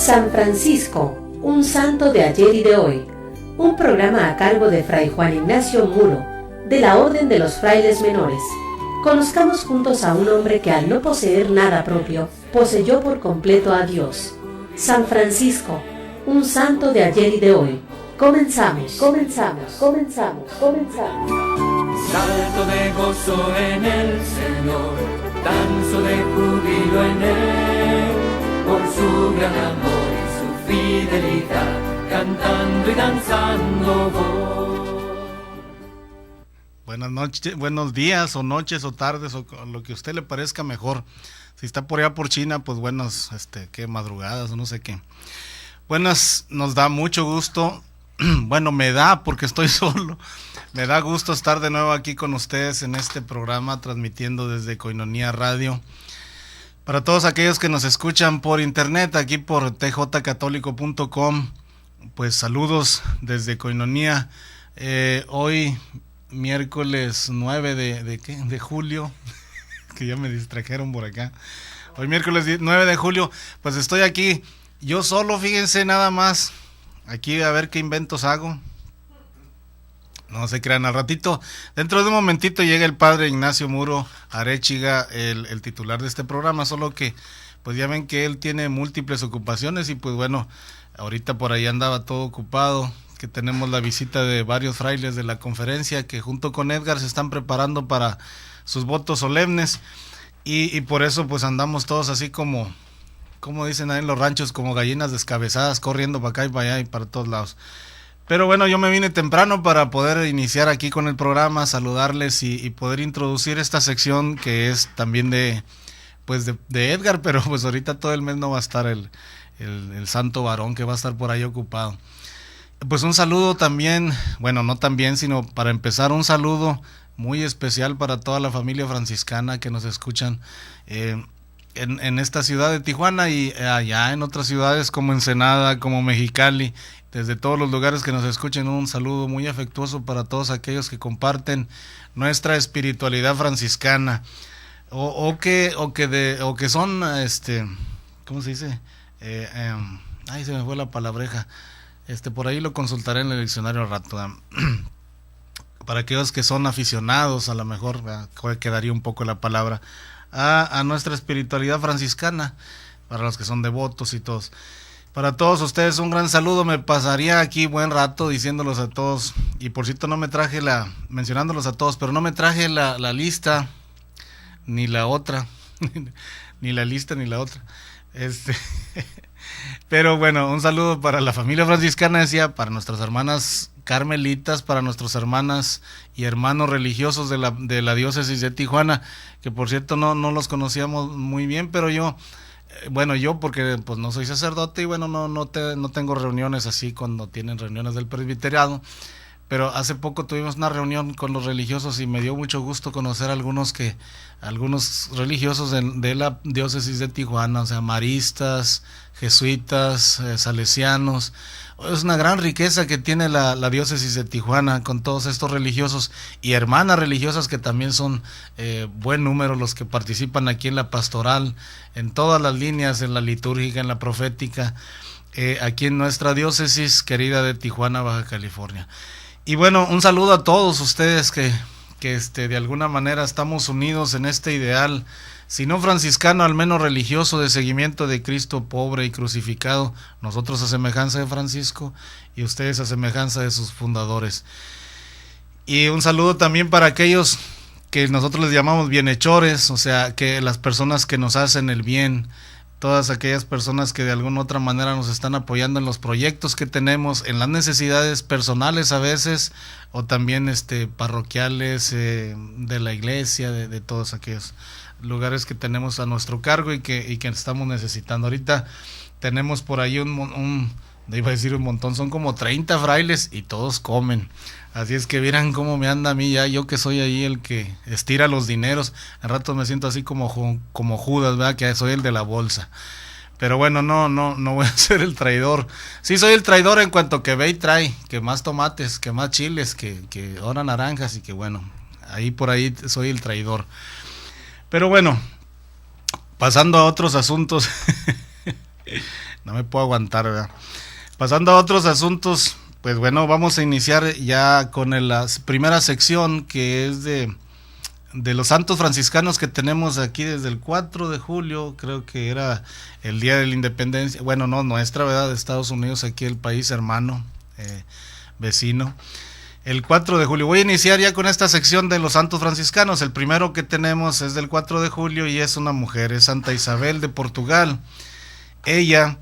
San Francisco, un santo de ayer y de hoy. Un programa a cargo de Fray Juan Ignacio Muro, de la Orden de los Frailes Menores. Conozcamos juntos a un hombre que al no poseer nada propio, poseyó por completo a Dios. San Francisco, un santo de ayer y de hoy. Comenzamos. Salto de gozo en el Señor, danzo de júbilo en Él, por su gran amor y su fidelidad, cantando y danzando voy. Buenas noches, buenos días o noches o tardes o lo que a usted le parezca mejor. Si está por allá por China, pues buenas, qué madrugadas o no sé qué. Buenas, nos da mucho gusto. Bueno, me da porque estoy solo. Me da gusto estar de nuevo aquí con ustedes en este programa, transmitiendo desde Koinonia Radio. Para todos aquellos que nos escuchan por internet, aquí por tjcatólico.com, pues saludos desde Koinonia. Hoy, miércoles 9 de julio, que ya me distrajeron por acá. Hoy, miércoles 9 de julio, pues estoy aquí, yo solo, fíjense nada más. Aquí a ver qué inventos hago. No se crean, al ratito, dentro de un momentito llega el padre Ignacio Muro Arechiga, el titular de este programa, solo que pues ya ven que él tiene múltiples ocupaciones y pues bueno, ahorita por ahí andaba todo ocupado, que tenemos la visita de varios frailes de la conferencia que junto con Edgar se están preparando para sus votos solemnes y por eso pues andamos todos así como dicen ahí en los ranchos, como gallinas descabezadas, corriendo para acá y para allá y para todos lados. Pero bueno, yo me vine temprano para poder iniciar aquí con el programa, saludarles y poder introducir esta sección que es también de Edgar, pero pues ahorita todo el mes no va a estar el santo varón que va a estar por ahí ocupado. Pues un saludo también, bueno, no también, sino para empezar un saludo muy especial para toda la familia franciscana que nos escuchan en esta ciudad de Tijuana y allá en otras ciudades como Ensenada, como Mexicali, desde todos los lugares que nos escuchen, un saludo muy afectuoso para todos aquellos que comparten nuestra espiritualidad franciscana o que son, ¿cómo se dice? Ay, se me fue la palabreja. Por ahí lo consultaré en el diccionario al rato. Para aquellos que son aficionados, a lo mejor quedaría un poco la palabra a nuestra espiritualidad franciscana, para los que son devotos y todos. Para todos ustedes un gran saludo, me pasaría aquí buen rato diciéndolos a todos, y por cierto no me traje mencionándolos a todos, pero no me traje la lista, ni la otra, ni la lista ni la otra, pero bueno, un saludo para la familia franciscana, decía, para nuestras hermanas carmelitas, para nuestras hermanas y hermanos religiosos de la diócesis de Tijuana, que por cierto no los conocíamos muy bien, pero yo porque pues no soy sacerdote y bueno, no tengo reuniones así cuando tienen reuniones del presbiteriado, pero hace poco tuvimos una reunión con los religiosos y me dio mucho gusto conocer algunos religiosos de la diócesis de Tijuana, o sea, maristas, jesuitas, salesianos. Es una gran riqueza que tiene la diócesis de Tijuana con todos estos religiosos y hermanas religiosas que también son buen número los que participan aquí en la pastoral, en todas las líneas, en la litúrgica, en la profética, aquí en nuestra diócesis querida de Tijuana, Baja California. Y bueno, un saludo a todos ustedes que de alguna manera estamos unidos en este ideal, si no franciscano, al menos religioso, de seguimiento de Cristo pobre y crucificado, nosotros a semejanza de Francisco y ustedes a semejanza de sus fundadores. Y un saludo también para aquellos que nosotros les llamamos bienhechores, o sea, que las personas que nos hacen el bien, todas aquellas personas que de alguna u otra manera nos están apoyando en los proyectos que tenemos, en las necesidades personales a veces, o también parroquiales, de la iglesia, de todos aquellos lugares que tenemos a nuestro cargo y que estamos necesitando. Ahorita tenemos por ahí iba a decir un montón, son como 30 frailes y todos comen. Así es que vieran cómo me anda a mí ya, yo que soy ahí el que estira los dineros. Al rato me siento así como Judas, ¿verdad? Que soy el de la bolsa. Pero bueno, no voy a ser el traidor. Sí soy el traidor en cuanto que ve y trae, que más tomates, que más chiles, que ahora naranjas y que bueno, ahí por ahí soy el traidor. Pero bueno, pasando a otros asuntos. no me puedo aguantar, ¿verdad? Pasando a otros asuntos, pues bueno, vamos a iniciar ya con la primera sección, que es de los santos franciscanos que tenemos aquí desde el 4 de julio, creo que era el día de la independencia, bueno, no nuestra, ¿verdad?, de Estados Unidos, aquí el país hermano, vecino. El 4 de julio. Voy a iniciar ya con esta sección de los santos franciscanos. El primero que tenemos es del 4 de julio y es una mujer, es Santa Isabel de Portugal. Ella,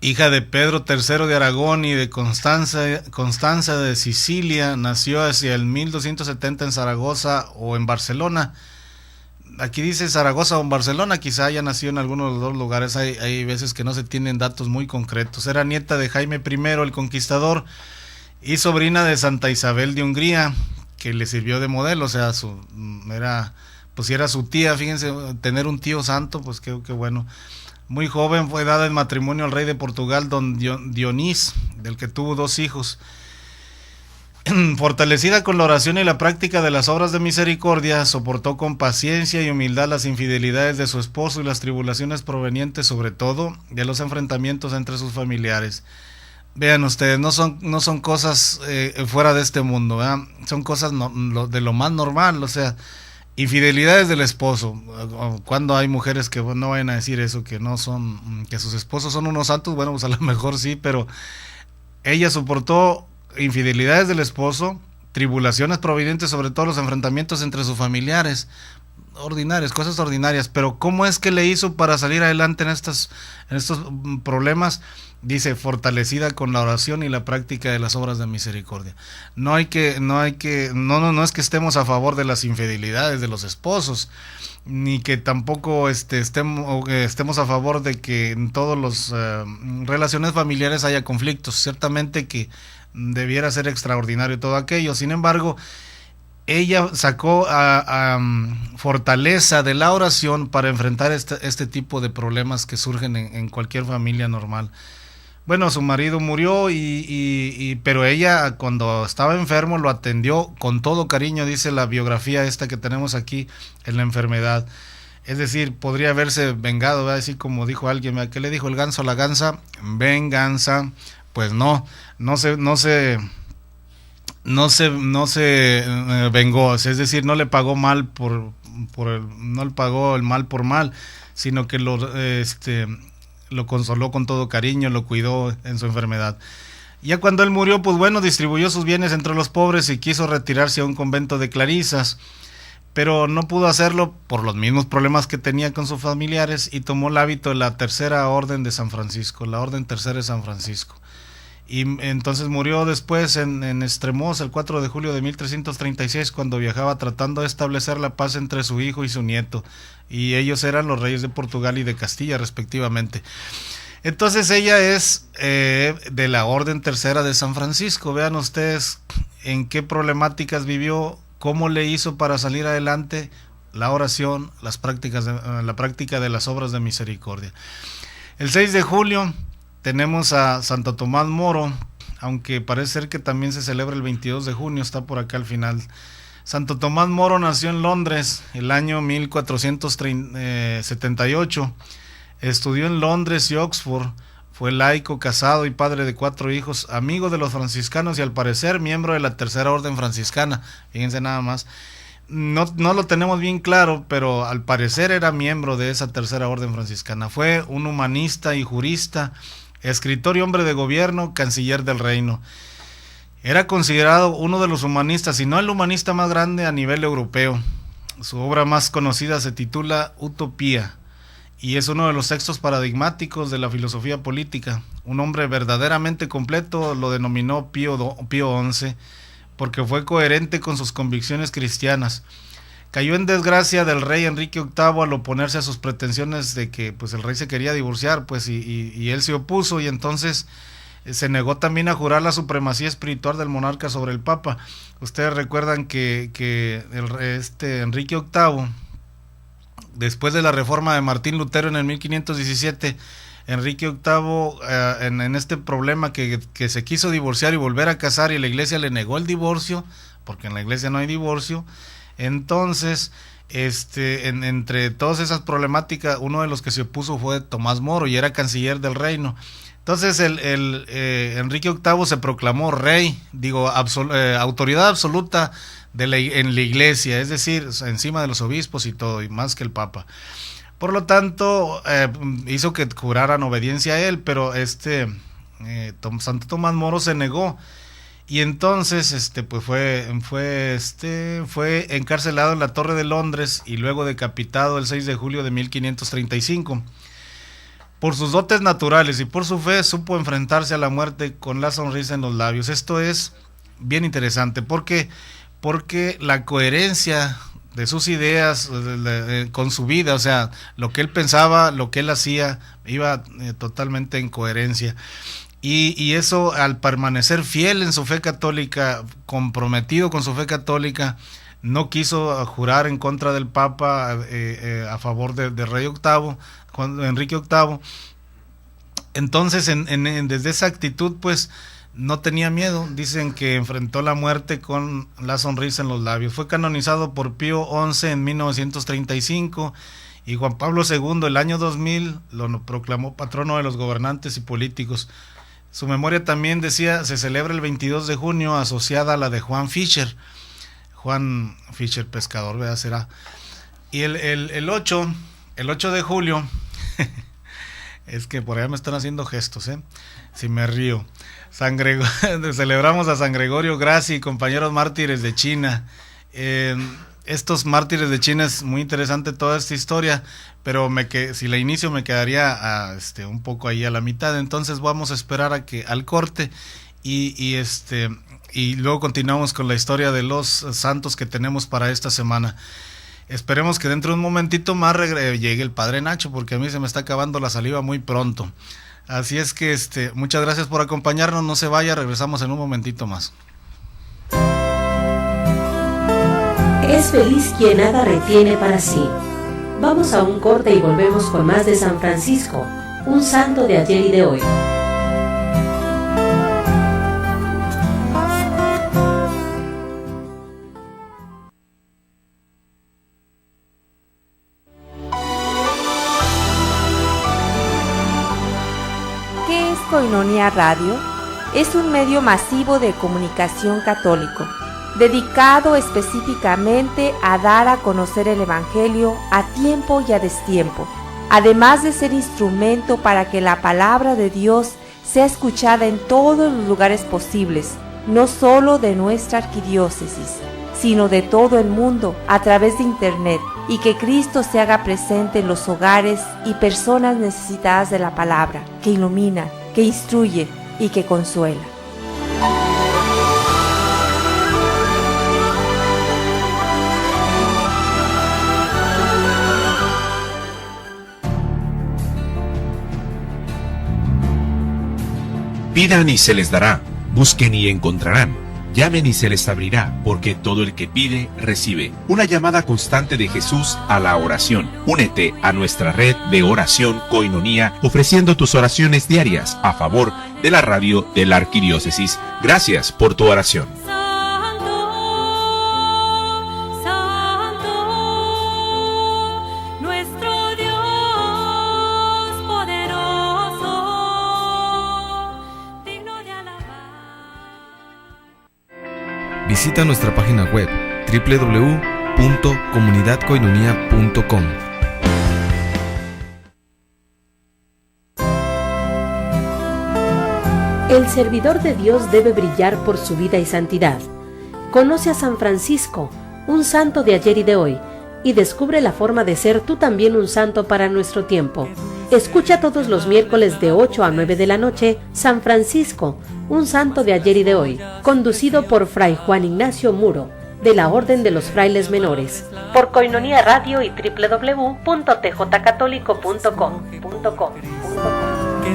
hija de Pedro III de Aragón y de Constanza de Sicilia, nació hacia el 1270 en Zaragoza o en Barcelona. Aquí dice Zaragoza o en Barcelona, quizá haya nacido en alguno de los dos lugares, hay veces que no se tienen datos muy concretos. Era nieta de Jaime I el Conquistador y sobrina de Santa Isabel de Hungría, que le sirvió de modelo, o sea, era su tía, fíjense, tener un tío santo, pues qué bueno. Muy joven fue dada en matrimonio al rey de Portugal, don Dionís, del que tuvo 2 hijos. Fortalecida con la oración y la práctica de las obras de misericordia, soportó con paciencia y humildad las infidelidades de su esposo y las tribulaciones provenientes sobre todo de los enfrentamientos entre sus familiares. Vean ustedes, no son cosas fuera de este mundo, ¿verdad? Son cosas de lo más normal, o sea, infidelidades del esposo. Cuando hay mujeres que no vayan a decir eso, que no son, que sus esposos son unos santos, bueno, pues a lo mejor sí, pero ella soportó infidelidades del esposo, tribulaciones provenientes sobre todo los enfrentamientos entre sus familiares, cosas ordinarias. Pero ¿cómo es que le hizo para salir adelante en estos problemas? Dice, fortalecida con la oración y la práctica de las obras de misericordia. No es que estemos a favor de las infidelidades de los esposos, ni que tampoco estemos a favor de que en todas las relaciones familiares haya conflictos. Ciertamente que debiera ser extraordinario todo aquello. Sin embargo, ella sacó fortaleza de la oración para enfrentar este tipo de problemas que surgen en cualquier familia normal. Bueno, su marido murió, pero ella, cuando estaba enfermo, lo atendió con todo cariño, dice la biografía esta que tenemos aquí, en la enfermedad. Es decir, podría haberse vengado, ¿verdad? Así como dijo alguien, ¿qué le dijo el ganso a la gansa? Venganza. Pues no se vengó, es decir, no le pagó mal no le pagó el mal por mal, sino que lo consoló con todo cariño, lo cuidó en su enfermedad. Ya cuando él murió, pues bueno, distribuyó sus bienes entre los pobres y quiso retirarse a un convento de clarisas, pero no pudo hacerlo por los mismos problemas que tenía con sus familiares y tomó el hábito de la Tercera Orden de San Francisco, la Orden Tercera de San Francisco. Y entonces murió después en Estremoz el 4 de julio de 1336, cuando viajaba tratando de establecer la paz entre su hijo y su nieto, y ellos eran los reyes de Portugal y de Castilla respectivamente. Entonces ella es de la Orden Tercera de San Francisco. Vean ustedes en qué problemáticas vivió, cómo le hizo para salir adelante, la oración, la práctica de las obras de misericordia. El 6 de julio tenemos a Santo Tomás Moro, aunque parece ser que también se celebra el 22 de junio, está por acá al final. Santo Tomás Moro nació en Londres el año 1478, estudió en Londres y Oxford, fue laico, casado y padre de 4 hijos, amigo de los franciscanos y al parecer miembro de la Tercera Orden Franciscana. Fíjense nada más. No lo tenemos bien claro, pero al parecer era miembro de esa Tercera Orden Franciscana. Fue un humanista y jurista, escritor y hombre de gobierno, canciller del reino. Era considerado uno de los humanistas, si no el humanista más grande a nivel europeo. Su obra más conocida se titula Utopía y es uno de los textos paradigmáticos de la filosofía política. Un hombre verdaderamente completo, lo denominó Pío XI, porque fue coherente con sus convicciones cristianas. Cayó en desgracia del rey Enrique VIII al oponerse a sus pretensiones de que pues el rey se quería divorciar, pues y él se opuso, y entonces se negó también a jurar la supremacía espiritual del monarca sobre el Papa. Ustedes recuerdan que Enrique VIII, después de la reforma de Martín Lutero en el 1517, Enrique VIII en este problema que se quiso divorciar y volver a casar, y la iglesia le negó el divorcio, porque en la iglesia no hay divorcio. Entonces Entre todas esas problemáticas, uno de los que se opuso fue Tomás Moro y era canciller del reino. Entonces Enrique VIII se proclamó rey, autoridad absoluta en la iglesia, es decir, encima de los obispos y todo, y más que el Papa. Por lo tanto, hizo que juraran obediencia a él, pero Santo Tomás Moro se negó. Y entonces pues fue encarcelado en la Torre de Londres y luego decapitado el 6 de julio de 1535. Por sus dotes naturales y por su fe supo enfrentarse a la muerte con la sonrisa en los labios. Esto es bien interesante porque la coherencia de sus ideas con su vida, o sea, lo que él pensaba, lo que él hacía, iba totalmente en coherencia. Y eso, al permanecer fiel en su fe católica, comprometido con su fe católica, no quiso jurar en contra del Papa a favor de Rey VIII, Enrique VIII. Entonces, desde esa actitud, pues, no tenía miedo. Dicen que enfrentó la muerte con la sonrisa en los labios. Fue canonizado por Pío XI en 1935 y Juan Pablo II el año 2000 lo proclamó patrono de los gobernantes y políticos. Su memoria también, decía, se celebra el 22 de junio asociada a la de Juan Fisher, pescador, ¿verdad? Será. Y el 8 de julio, es que por allá me están haciendo gestos, si me río. Celebramos a San Gregorio Graci, compañeros mártires de China. Estos mártires de China, es muy interesante toda esta historia, pero si la inicio me quedaría un poco ahí a la mitad. Entonces vamos a esperar al corte y luego continuamos con la historia de los santos que tenemos para esta semana. Esperemos que dentro de un momentito más llegue el Padre Nacho, porque a mí se me está acabando la saliva muy pronto. Así es que muchas gracias por acompañarnos, no se vaya, regresamos en un momentito más. Es feliz quien nada retiene para sí. Vamos a un corte y volvemos con más de San Francisco, un santo de ayer y de hoy. ¿Qué es Koinonia Radio? Es un medio masivo de comunicación católico, dedicado específicamente a dar a conocer el Evangelio a tiempo y a destiempo, además de ser instrumento para que la palabra de Dios sea escuchada en todos los lugares posibles, no solo de nuestra arquidiócesis, sino de todo el mundo a través de Internet, y que Cristo se haga presente en los hogares y personas necesitadas de la palabra, que ilumina, que instruye y que consuela. Pidan y se les dará, busquen y encontrarán, llamen y se les abrirá, porque todo el que pide, recibe. Una llamada constante de Jesús a la oración. Únete a nuestra red de oración Koinonia, ofreciendo tus oraciones diarias a favor de la radio de la Arquidiócesis. Gracias por tu oración. Visita nuestra página web www.comunidadkoinonia.com. El servidor de Dios debe brillar por su vida y santidad. Conoce a San Francisco, un santo de ayer y de hoy, y descubre la forma de ser tú también un santo para nuestro tiempo. Escucha todos los miércoles de 8 a 9 de la noche, San Francisco, un santo de ayer y de hoy, conducido por Fray Juan Ignacio Muro, de la Orden de los Frailes Menores, por Koinonia Radio y www.tjcatólico.com. Qué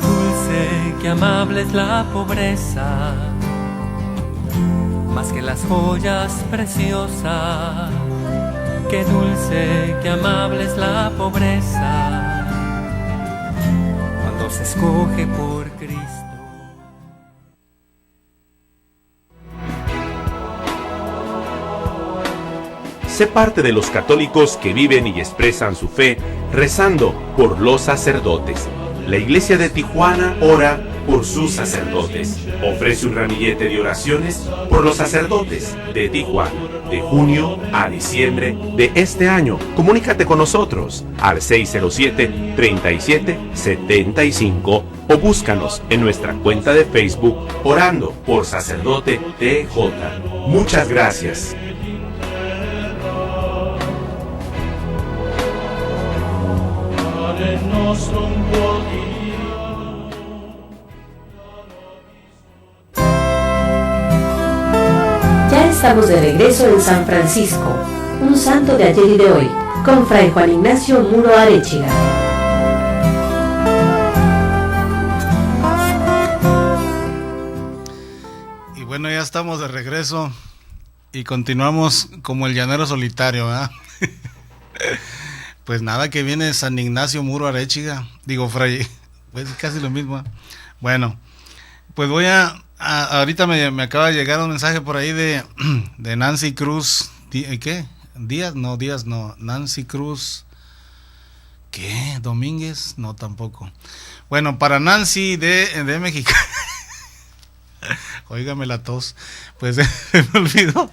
dulce, qué amable es la pobreza, más que las joyas preciosas. Qué dulce, qué amable es la pobreza, cuando se escoge por Cristo. Sé parte de los católicos que viven y expresan su fe rezando por los sacerdotes. La Iglesia de Tijuana ora por sus sacerdotes. Ofrece un ramillete de oraciones por los sacerdotes de Tijuana, de junio a diciembre de este año. Comunícate con nosotros al 607-3775 o búscanos en nuestra cuenta de Facebook Orando por Sacerdote TJ. Muchas gracias. Ya estamos de regreso en San Francisco, un santo de ayer y de hoy, con Fray Juan Ignacio Muro Arechiga. Y bueno, ya estamos de regreso y continuamos como el llanero solitario, ¿verdad? Pues nada, que viene San Ignacio Muro Arechiga, digo Fray, pues casi lo mismo. Bueno, pues voy ahorita me acaba de llegar un mensaje por ahí de Nancy Cruz, ¿qué? Díaz no, Nancy Cruz, ¿qué? Domínguez, no tampoco. Bueno, para Nancy de México, óigame la tos, pues se me olvidó.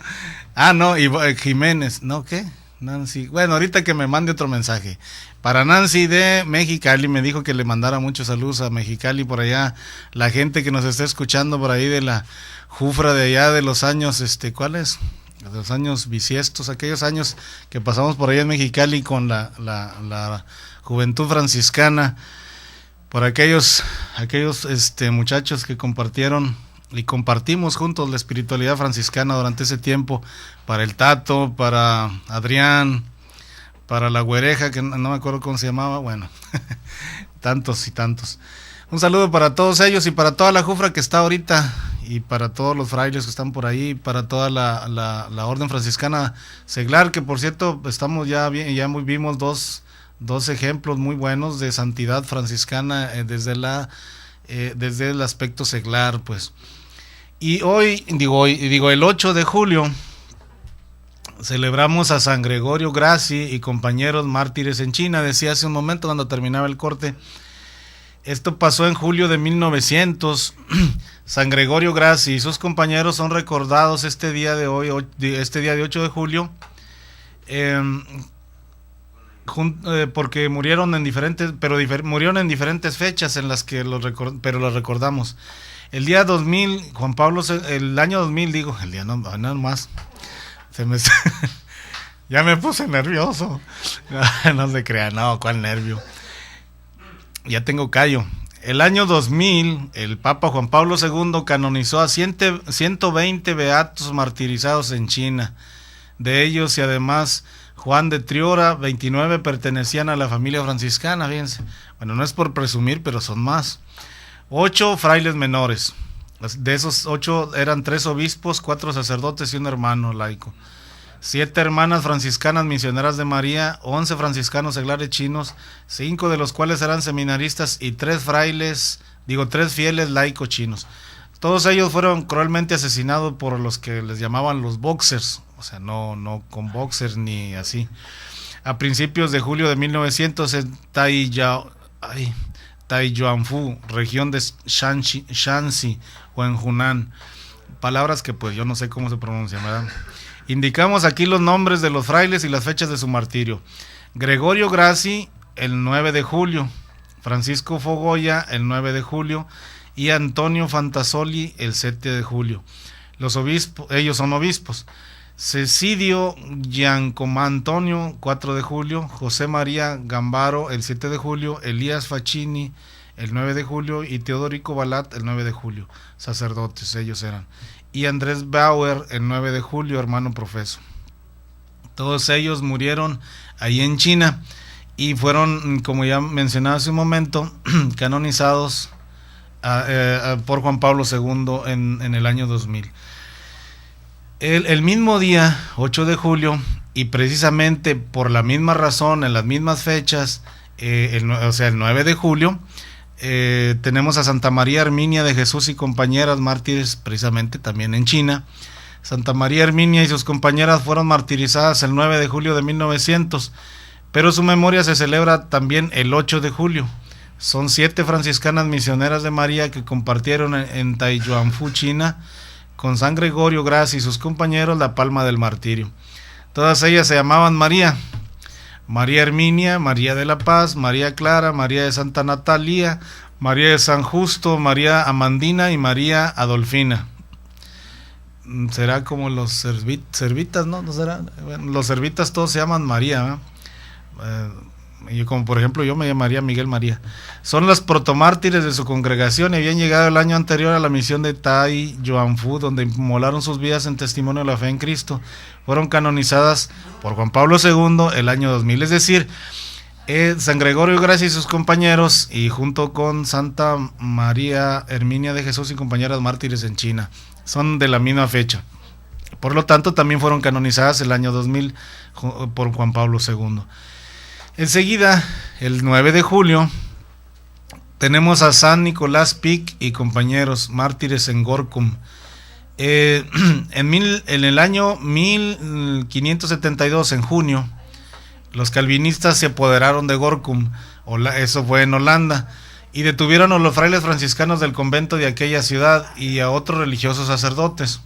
No, y Jiménez, ¿no qué? Nancy, bueno, ahorita que me mande otro mensaje. Para Nancy de Mexicali, me dijo que le mandara muchos saludos a Mexicali, por allá, la gente que nos está escuchando por ahí de la Jufra de allá de los años, ¿cuáles? De los años bisiestos, aquellos años que pasamos por allá en Mexicali con la juventud franciscana, por aquellos muchachos que compartieron y compartimos juntos la espiritualidad franciscana durante ese tiempo, para el Tato, para Adrián, para la güereja, que no me acuerdo cómo se llamaba, bueno, tantos y tantos. Un saludo para todos ellos y para toda la jufra que está ahorita, y para todos los frailes que están por ahí, para toda la orden franciscana seglar, que por cierto estamos vimos dos ejemplos muy buenos de santidad franciscana desde el aspecto seglar, pues. Y hoy, el 8 de julio, celebramos a San Gregorio Grassi y compañeros mártires en China. Decía hace un momento cuando terminaba el corte, esto pasó en julio de 1900. San Gregorio Grassi y sus compañeros son recordados este día de 8 de julio, porque murieron en diferentes fechas en las que los recordamos. El día 2000, el año 2000, no más. Ya me puse nervioso. No se crean, no, ¿cuál nervio? Ya tengo callo. El año 2000, el Papa Juan Pablo II canonizó a 120 beatos martirizados en China. De ellos, y además Juan de Triora, 29 pertenecían a la familia franciscana, fíjense. Bueno, no es por presumir, pero son más. 8 frailes menores. De esos 8 eran 3 obispos, 4 sacerdotes y un hermano laico. 7 hermanas franciscanas misioneras de María, 11 franciscanos seglares chinos, 5 de los cuales eran seminaristas, y 3 fieles laicos chinos. Todos ellos fueron cruelmente asesinados por los que les llamaban los boxers, o sea, no con boxers ni así. A principios de julio de 1900 en Taiyuanfu, región de Shanxi o en Hunan, palabras que pues yo no sé cómo se pronuncian, ¿verdad? Indicamos aquí los nombres de los frailes y las fechas de su martirio. Gregorio Grassi, el 9 de julio, Francisco Fogoya, el 9 de julio, y Antonio Fantasoli, el 7 de julio. Ellos son obispos. Cecidio Giancomantonio, 4 de julio, José María Gambaro, el 7 de julio, Elías Facchini, el 9 de julio, y Teodorico Balat, el 9 de julio, sacerdotes ellos eran, y Andrés Bauer, el 9 de julio, hermano profeso. Todos ellos murieron ahí en China y fueron, como ya mencionaba hace un momento, canonizados por Juan Pablo II en el año 2000. El mismo día, 8 de julio, y precisamente por la misma razón, en las mismas fechas, el 9 de julio, tenemos a Santa María Herminia de Jesús y compañeras mártires, precisamente también en China. Santa María Herminia y sus compañeras fueron martirizadas el 9 de julio de 1900, pero su memoria se celebra también el 8 de julio. Son 7 franciscanas misioneras de María que compartieron en Taiyuanfu, China, con San Gregorio Gracia y sus compañeros la palma del martirio. Todas ellas se llamaban María: María Herminia, María de la Paz, María Clara, María de Santa Natalia, María de San Justo, María Amandina y María Adolfina. Será como los servitas, ¿no? ¿No será? Bueno, los servitas todos se llaman María, y como por ejemplo yo me llamaría Miguel María. Son las protomártires de su congregación y habían llegado el año anterior a la misión de Taiyuanfu, donde inmolaron sus vidas en testimonio de la fe en Cristo. Fueron canonizadas por Juan Pablo II el año 2000, es decir, San Gregorio Gracia y sus compañeros, y junto con Santa María Herminia de Jesús y compañeras mártires en China, son de la misma fecha. Por lo tanto, también fueron canonizadas el año 2000 por Juan Pablo II. Enseguida, el 9 de julio, tenemos a San Nicolás Pic y compañeros mártires en Gorkum. En el año 1572, en junio, los calvinistas se apoderaron de Gorkum, eso fue en Holanda, y detuvieron a los frailes franciscanos del convento de aquella ciudad y a otros religiosos sacerdotes.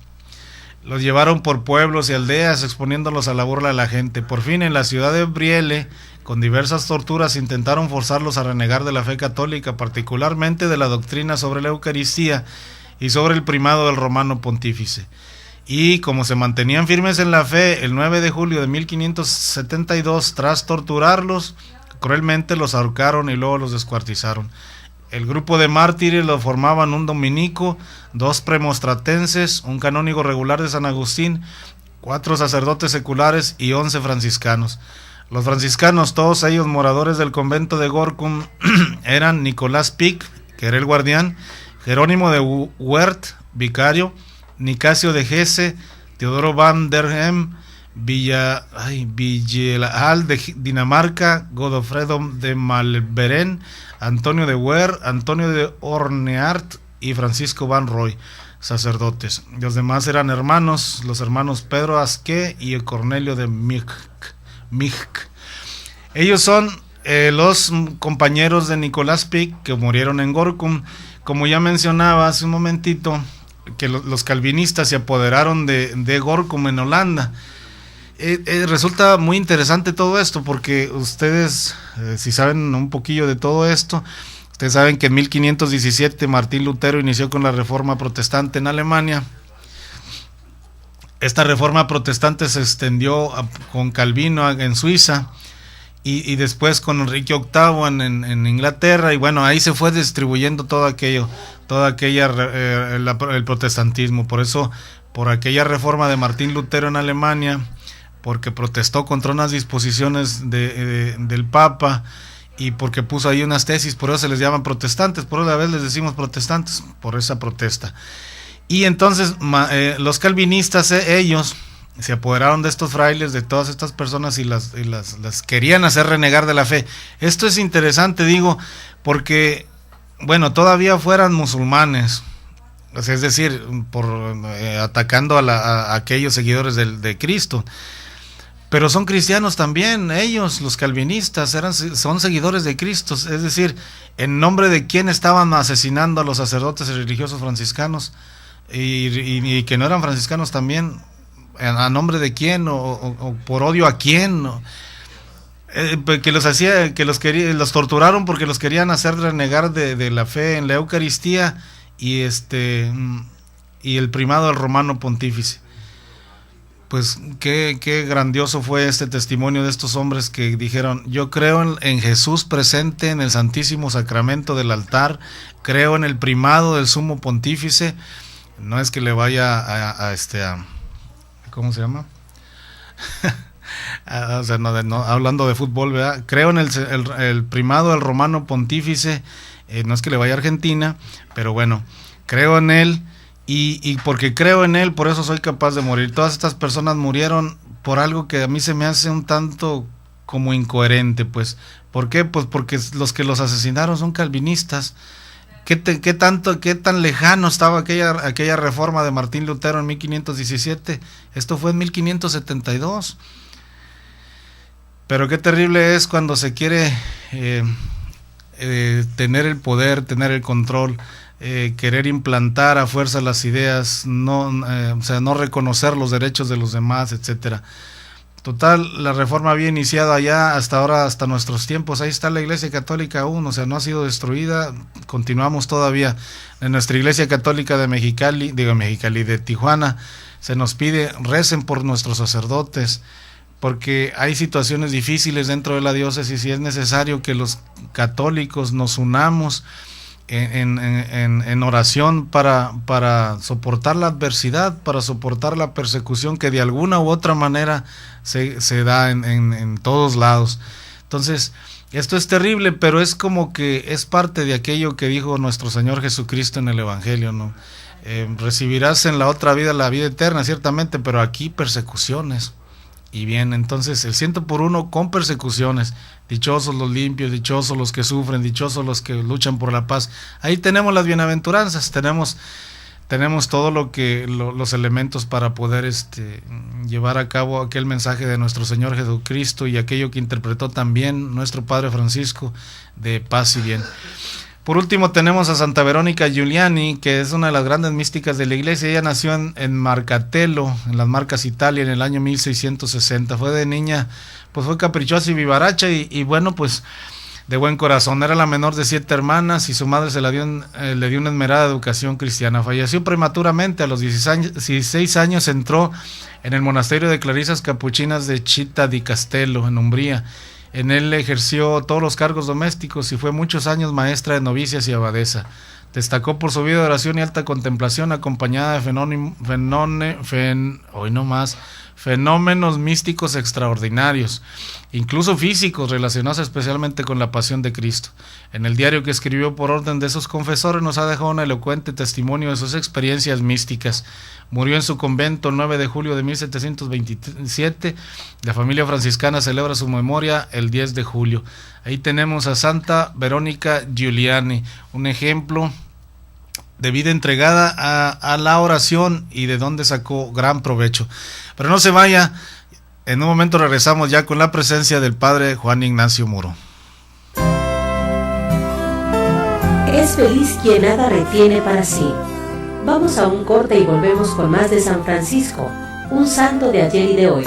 Los llevaron por pueblos y aldeas, exponiéndolos a la burla de la gente. Por fin, en la ciudad de Brielle, con diversas torturas, intentaron forzarlos a renegar de la fe católica, particularmente de la doctrina sobre la Eucaristía y sobre el primado del romano pontífice. Y como se mantenían firmes en la fe, el 9 de julio de 1572, tras torturarlos, cruelmente los ahorcaron y luego los descuartizaron. El grupo de mártires lo formaban un dominico, 2 premostratenses, un canónigo regular de San Agustín, 4 sacerdotes seculares y 11 franciscanos. Los franciscanos, todos ellos moradores del convento de Gorkum, eran Nicolás Pic, que era el guardián, Jerónimo de Huert, vicario, Nicasio de Hesse, Teodoro van der Hem, Villelaal de Dinamarca, Godofredo de Malveren, Antonio de Wer, Antonio de Orneart y Francisco Van Roy, sacerdotes. Los demás eran hermanos, los hermanos Pedro Asque y Cornelio de Mijk. Ellos son los compañeros de Nicolás Pic que murieron en Gorkum. Como ya mencionaba hace un momentito, que los calvinistas se apoderaron de Gorkum en Holanda. Resulta muy interesante todo esto porque ustedes, si saben un poquillo de todo esto, ustedes saben que en 1517 Martín Lutero inició con la reforma protestante en Alemania. Esta reforma protestante se extendió con Calvino en Suiza y después con Enrique VIII en Inglaterra, y bueno, ahí se fue distribuyendo todo aquello, el protestantismo. Por eso, por aquella reforma de Martín Lutero en Alemania, porque protestó contra unas disposiciones del Papa y porque puso ahí unas tesis, por eso se les llaman protestantes, por eso a veces les decimos protestantes, por esa protesta. Y entonces los calvinistas, ellos se apoderaron de estos frailes, de todas estas personas, y las querían hacer renegar de la fe. Esto es interesante, digo, porque, bueno, todavía fueran musulmanes, o sea, es decir, atacando a aquellos seguidores de Cristo. Pero son cristianos también, ellos, los calvinistas, son seguidores de Cristo, es decir, ¿en nombre de quién estaban asesinando a los sacerdotes y religiosos franciscanos? Y que no eran franciscanos también, ¿a nombre de quién? ¿O por odio a quién? Que los torturaron porque los querían hacer renegar de la fe en la Eucaristía y el primado del romano pontífice. Pues qué grandioso fue este testimonio de estos hombres que dijeron: yo creo en Jesús presente en el Santísimo Sacramento del altar, creo en el primado del sumo pontífice. No es que le vaya a ¿cómo se llama? O sea, no, hablando de fútbol, ¿verdad? Creo en el primado del romano pontífice, no es que le vaya a Argentina, pero bueno, creo en él. Y porque creo en él, por eso soy capaz de morir. Todas estas personas murieron por algo que a mí se me hace un tanto como incoherente, pues. ¿Por qué? Pues porque los que los asesinaron son calvinistas. ¿Qué tan lejano estaba aquella reforma de Martín Lutero en 1517? Esto fue en 1572. Pero qué terrible es cuando se quiere tener el poder, tener el control, querer implantar a fuerza las ideas, no reconocer los derechos de los demás, etcétera. Total, la reforma había iniciado allá hasta ahora, hasta nuestros tiempos. Ahí está la Iglesia Católica aún, no ha sido destruida. Continuamos todavía. En nuestra Iglesia Católica de de Tijuana, se nos pide, recen por nuestros sacerdotes, porque hay situaciones difíciles dentro de la diócesis y es necesario que los católicos nos unamos en oración para soportar la adversidad, para soportar la persecución que de alguna u otra manera se da en todos lados. Entonces, esto es terrible, pero es como que es parte de aquello que dijo nuestro Señor Jesucristo en el Evangelio, ¿no? Recibirás en la otra vida la vida eterna, ciertamente, pero aquí persecuciones. Y bien, entonces el 100 con persecuciones. Dichosos los limpios, dichosos los que sufren, dichosos los que luchan por la paz. Ahí tenemos las bienaventuranzas, tenemos todo los elementos para poder llevar a cabo aquel mensaje de nuestro Señor Jesucristo y aquello que interpretó también nuestro Padre Francisco de paz y bien. Por último tenemos a Santa Verónica Giuliani, que es una de las grandes místicas de la iglesia. Ella nació en Marcatello, en las Marcas, Italia, en el año 1660. Fue de niña, pues fue caprichosa y vivaracha y bueno, pues de buen corazón. Era la menor de 7 hermanas y su madre le dio una esmerada educación cristiana. Falleció prematuramente, a los 16 años entró en el monasterio de Clarisas Capuchinas de Città di Castello, en Umbría. En él ejerció todos los cargos domésticos y fue muchos años maestra de novicias y abadesa. Destacó por su vida de oración y alta contemplación, acompañada de fenómenos místicos extraordinarios, incluso físicos, relacionados especialmente con la pasión de Cristo. En el diario que escribió por orden de sus confesores nos ha dejado un elocuente testimonio de sus experiencias místicas. Murió en su convento el 9 de julio de 1727. La familia franciscana celebra su memoria el 10 de julio. Ahí tenemos a Santa Verónica Giuliani, un ejemplo de vida entregada a la oración y de donde sacó gran provecho. Pero no se vaya, en un momento regresamos ya con la presencia del Padre Juan Ignacio Muro. Es feliz quien nada retiene para sí. Vamos a un corte y volvemos con más de San Francisco, un santo de ayer y de hoy.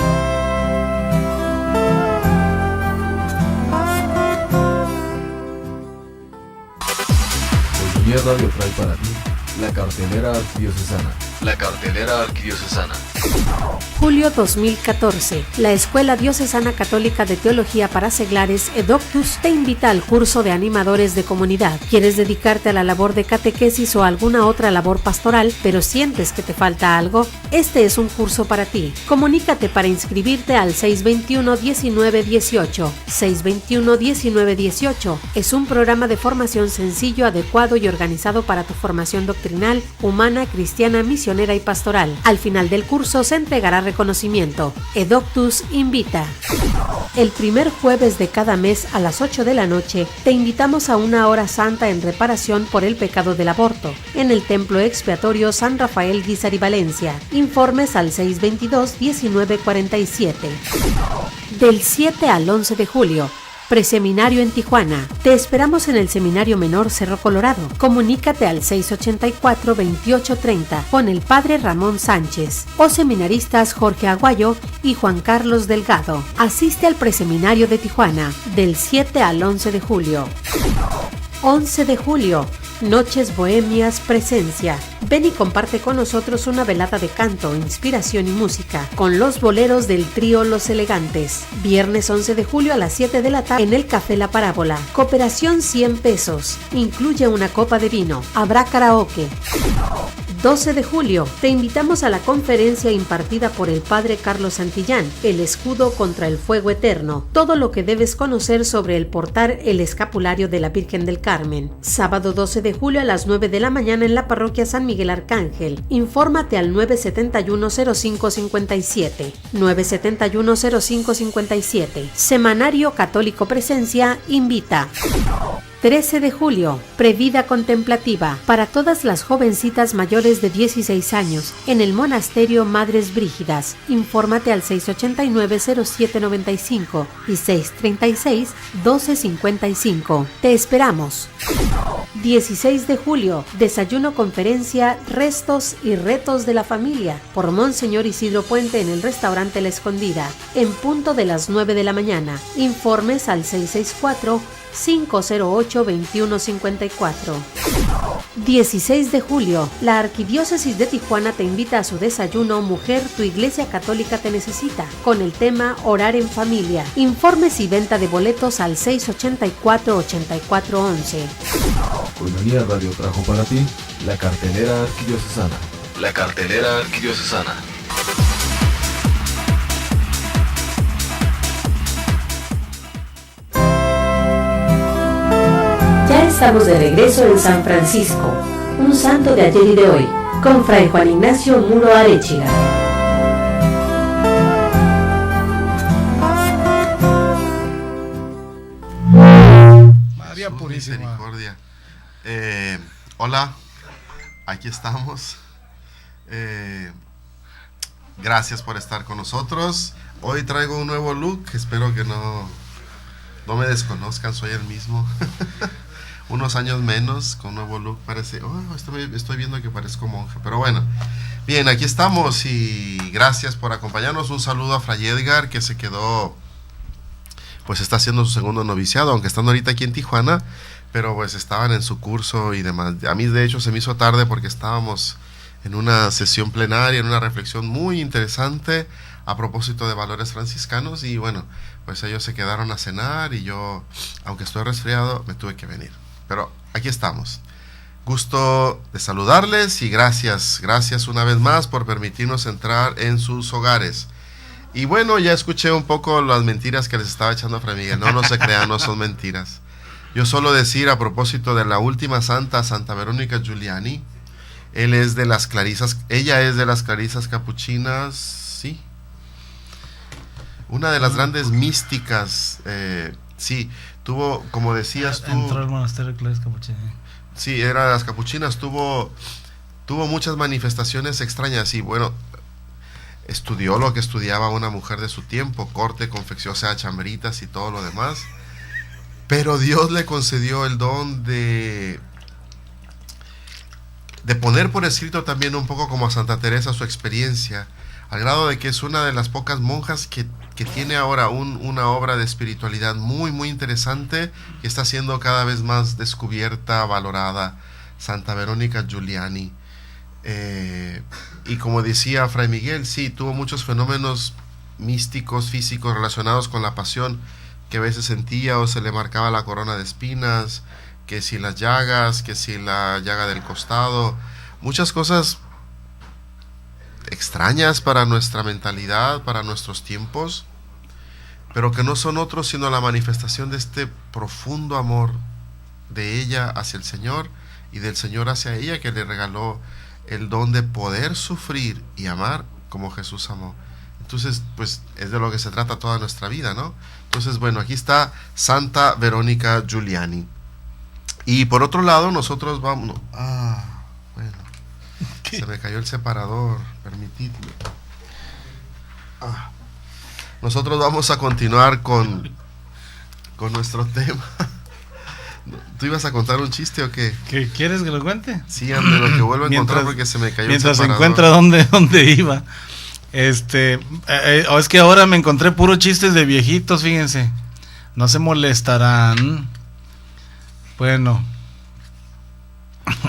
Comunidad Radio trae para ti la cartelera arquidiocesana. Julio 2014. La Escuela Diocesana Católica de Teología para Seglares, Edoctus, te invita al curso de animadores de comunidad. ¿Quieres dedicarte a la labor de catequesis o alguna otra labor pastoral, pero sientes que te falta algo? Este es un curso para ti. Comunícate para inscribirte al 621-1918. 621-1918. Es un programa de formación sencillo, adecuado y organizado para tu formación doctrinal, humana, cristiana, misionera y pastoral. Al final del curso se entregará reconocimiento. Edoctus invita. El primer jueves de cada mes a las 8 de la noche te invitamos a una hora santa en reparación por el pecado del aborto en el Templo Expiatorio San Rafael Guízar y Valencia. Informes al 622-1947. Del 7 al 11 de julio. Preseminario en Tijuana. Te esperamos en el Seminario Menor Cerro Colorado. Comunícate al 684-2830 con el Padre Ramón Sánchez o seminaristas Jorge Aguayo y Juan Carlos Delgado. Asiste al Preseminario de Tijuana del 7 al 11 de julio. 11 de julio. Noches Bohemias Presencia. Ven y comparte con nosotros una velada de canto, inspiración y música con los boleros del trío Los Elegantes. Viernes 11 de julio a las 7 de la tarde en el Café La Parábola. Cooperación 100 pesos. Incluye una copa de vino. Habrá karaoke. 12 de julio, te invitamos a la conferencia impartida por el Padre Carlos Santillán, El escudo contra el fuego eterno, todo lo que debes conocer sobre el portar el escapulario de la Virgen del Carmen. Sábado 12 de julio a las 9 de la mañana en la parroquia San Miguel Arcángel. Infórmate al 971-0557. 971-0557. Semanario Católico Presencia invita. 13 de julio, Previda Contemplativa, para todas las jovencitas mayores de 16 años, en el Monasterio Madres Brígidas. Infórmate al 689-0795 y 636-1255. Te esperamos. 16 de julio, desayuno conferencia Restos y Retos de la Familia, por Monseñor Isidro Puente en el restaurante La Escondida, en punto de las 9 de la mañana. Informes al 664-508-2154. 16 de julio, la Arquidiócesis de Tijuana te invita a su desayuno Mujer, tu Iglesia Católica te necesita, con el tema Orar en Familia. Informes y venta de boletos al 684-8411. Coinonía Radio trajo para ti la cartelera arquidiocesana. La cartelera arquidiocesana. Ya estamos de regreso en San Francisco, un santo de ayer y de hoy, con Fray Juan Ignacio Muro Arechiga. María Purísima. Misericordia. Hola, aquí estamos. Gracias por estar con nosotros. Hoy traigo un nuevo look, espero que no me desconozcan, soy el mismo. Unos años menos, con nuevo look, parece, estoy viendo que parezco monje, pero bueno. Bien, aquí estamos y gracias por acompañarnos. Un saludo a Fray Edgar, que se quedó, pues está haciendo su segundo noviciado, aunque están ahorita aquí en Tijuana, pero pues estaban en su curso y demás. A mí de hecho se me hizo tarde porque estábamos en una sesión plenaria, en una reflexión muy interesante a propósito de valores franciscanos, y bueno, pues ellos se quedaron a cenar y yo, aunque estoy resfriado, me tuve que venir. Pero aquí estamos. Gusto de saludarles y gracias una vez más por permitirnos entrar en sus hogares. Y bueno, ya escuché un poco las mentiras que les estaba echando a Fray Miguel. No se crean, no son mentiras. Yo solo decir a propósito de la última santa, Santa Verónica Giuliani, ella es de las clarisas capuchinas, sí. Una de las grandes místicas, sí, tuvo, como decías tú... Entró al monasterio de Clarisas Capuchinas. Sí, era de las capuchinas, tuvo muchas manifestaciones extrañas y bueno, estudió lo que estudiaba una mujer de su tiempo, corte, confección, o sea, chambritas y todo lo demás, pero Dios le concedió el don de poner por escrito también un poco como a Santa Teresa su experiencia, al grado de que es una de las pocas monjas que tiene ahora una obra de espiritualidad muy muy interesante, que está siendo cada vez más descubierta, valorada, Santa Verónica Giuliani. Y como decía Fray Miguel, sí, tuvo muchos fenómenos místicos, físicos relacionados con la pasión, que a veces sentía o se le marcaba la corona de espinas, que si las llagas, que si la llaga del costado, muchas cosas extrañas para nuestra mentalidad, para nuestros tiempos, pero que no son otros sino la manifestación de este profundo amor de ella hacia el Señor y del Señor hacia ella, que le regaló el don de poder sufrir y amar como Jesús amó. Entonces, pues es de lo que se trata toda nuestra vida, ¿no? Entonces, bueno, aquí está Santa Verónica Giuliani. Y por otro lado, nosotros vamos... bueno, ¿qué? Se me cayó el separador, permitidme. Nosotros vamos a continuar con nuestro tema. ¿Tú ibas a contar un chiste o qué? ¿Qué quieres que lo cuente? Sí, ande, lo que vuelvo a encontrar porque se me cayó el separador. Mientras se encuentra dónde iba. Es que ahora me encontré puros chistes de viejitos, fíjense. No se molestarán. Bueno,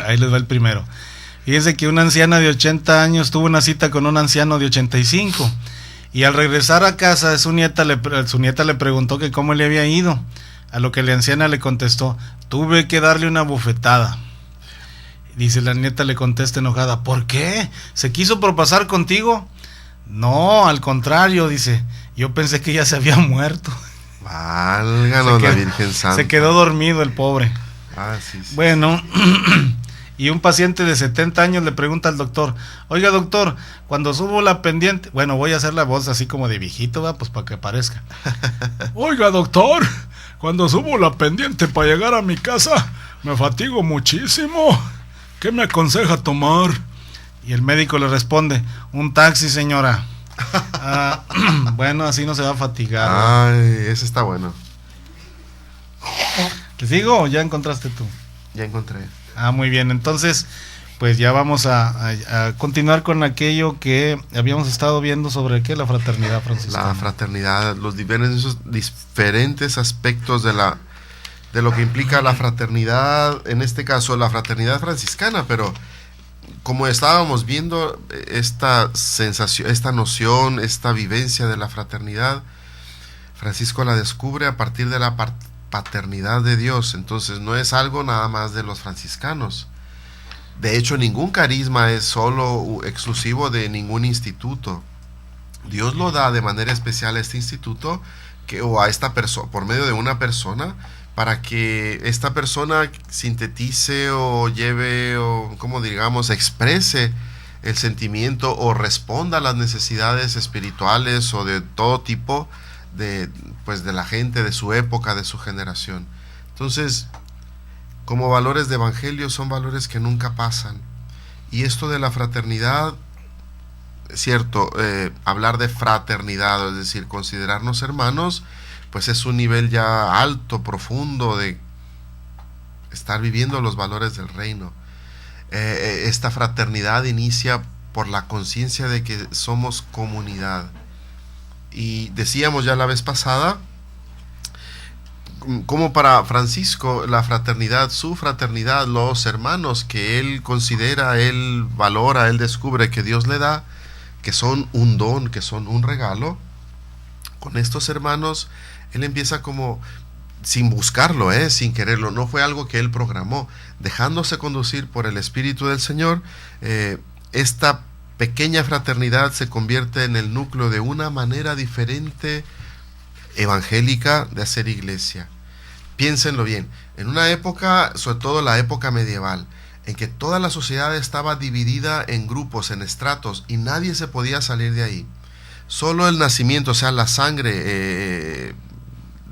ahí les va el primero. Fíjense que una anciana de 80 años tuvo una cita con un anciano de 85. Y al regresar a casa, su nieta le preguntó que cómo le había ido. A lo que la anciana le contestó: tuve que darle una bofetada. Dice, la nieta le contesta enojada: ¿por qué? ¿Se quiso propasar contigo? No, al contrario, dice, yo pensé que ya se había muerto. Válganos la Virgen Santa. Se quedó dormido el pobre. Sí. Bueno, Y un paciente de 70 años le pregunta al doctor, oiga doctor, cuando subo la pendiente, bueno, voy a hacer la voz así como de viejito, ¿va? Pues para que parezca. Oiga doctor, cuando subo la pendiente para llegar a mi casa, me fatigo muchísimo. ¿Qué me aconseja tomar? Y el médico le responde, un taxi, señora. Bueno, así no se va a fatigar. Ay, ese está bueno. ¿Te sigo o ya encontraste tú? Ya encontré. Muy bien, entonces pues ya vamos a continuar con aquello que habíamos estado viendo sobre ¿qué? La fraternidad franciscana. La fraternidad, los diferentes aspectos de lo que implica la fraternidad, en este caso la fraternidad franciscana, pero como estábamos viendo esta sensación, esta noción, esta vivencia de la fraternidad, Francisco la descubre a partir de la paternidad de Dios. Entonces no es algo nada más de los franciscanos. De hecho, ningún carisma es solo exclusivo de ningún instituto. Dios lo da de manera especial a este instituto o a esta persona, por medio de una persona, para que esta persona sintetice o lleve o, como digamos, exprese el sentimiento o responda a las necesidades espirituales o de todo tipo de la gente de su época, de su generación. Entonces, como valores de evangelio, son valores que nunca pasan. Y esto de la fraternidad, cierto, hablar de fraternidad, es decir, considerarnos hermanos, pues es un nivel ya alto, profundo de estar viviendo los valores del reino. Esta fraternidad inicia por la conciencia de que somos comunidad. Y decíamos ya la vez pasada, como para Francisco la fraternidad, su fraternidad, los hermanos que él considera, él valora, él descubre que Dios le da, que son un don, que son un regalo, con estos hermanos él empieza como sin buscarlo, sin quererlo, no fue algo que él programó, dejándose conducir por el Espíritu del Señor. Esta pequeña fraternidad se convierte en el núcleo de una manera diferente evangélica de hacer iglesia. Piénsenlo bien, en una época, sobre todo la época medieval, en que toda la sociedad estaba dividida en grupos, en estratos, y nadie se podía salir de ahí. Solo el nacimiento, o sea, la sangre,